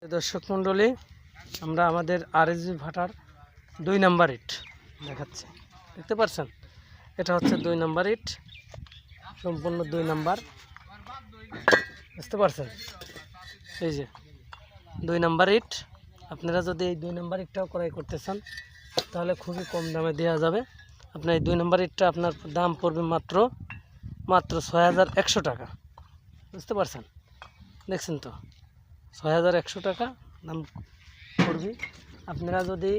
দর্শক মণ্ডলী, আমরা আমাদের আরএসবি ভাটার 2 নাম্বার ইট দেখাচ্ছি। দেখতে পাচ্ছেন, এটা হচ্ছে 2 নাম্বার ইট, সম্পূর্ণ 2 নাম্বার। বুঝতে পারছেন, এই যে 2 নাম্বার ইট। আপনারা যদি এই 2 নাম্বার ইটটাও ক্রয় করতে চান তাহলে খুবই কম দামে দেওয়া যাবে। আপনার এই 2 নাম্বার ইটটা আপনার দাম পড়বে মাত্র 6100 টাকা। বুঝতে পারছেন, দেখছেন তো, 6100 টাকা দাম পড়বে। আপনারা যদি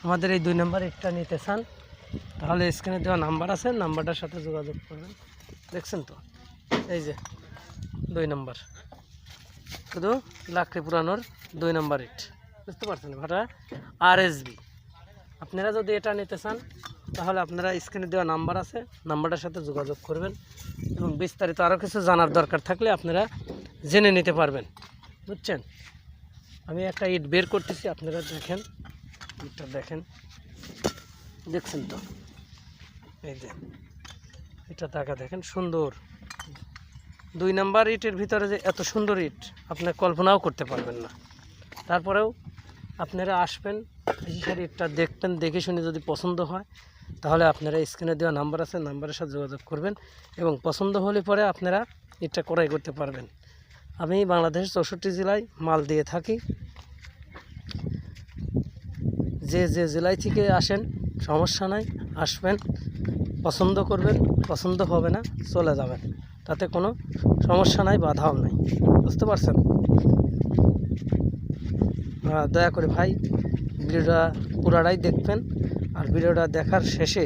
আমাদের এই 2 নাম্বার ইটটা নিতে চান তাহলে স্ক্রিনে দেওয়া নাম্বার আছে, নাম্বারটার সাথে যোগাযোগ করবেন। দেখছেন তো, এই যে 2 নাম্বার, শুধু লাকড়ি পুরানোর 2 নাম্বার ইট। বুঝতে পারছেন, ভাটা আরএসবি। আপনারা যদি এটা নিতে চান তাহলে আপনারা স্ক্রিনে দেওয়া নাম্বার আছে, নাম্বারটার সাথে যোগাযোগ করবেন এবং বিস্তারিত আরও কিছু জানার দরকার থাকলে আপনারা জেনে নিতে পারবেন। বুঝছেন, আমি একটা ইট বের করতেছি, আপনারা দেখেন, ইটটা দেখেন, দেখছেন তো, এই যে এটা টাকা দেখেন, সুন্দর 2 নাম্বার ইটের ভিতরে যে এত সুন্দর ইট আপনার কল্পনাও করতে পারবেন না। তারপরেও আপনারা আসবেন, এই ইটটা দেখবেন, দেখে শুনে যদি পছন্দ হয় তাহলে আপনারা স্ক্রিনে দেওয়া নাম্বার আছে, নাম্বারের সাথে যোগাযোগ করবেন এবং পছন্দ হলে পরে আপনারা ইটটা ক্রয় করতে পারবেন। আমি বাংলাদেশের 64 জেলায় মাল দিয়ে থাকি। যে জেলায় থেকে আসেন সমস্যা নাই, আসবেন, পছন্দ করবেন, পছন্দ হবে না চলে যাবেন, তাতে কোনো সমস্যা নাই, বাধাও নাই। বুঝতে পারছেন, দয়া করে ভাই ভিডিওটা পুরাটাই দেখবেন, আর ভিডিওটা দেখার শেষে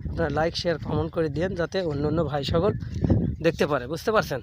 আপনারা লাইক শেয়ার কমেন্ট করে দিন যাতে অন্য ভাই সকল দেখতে পারে। বুঝতে পারছেন।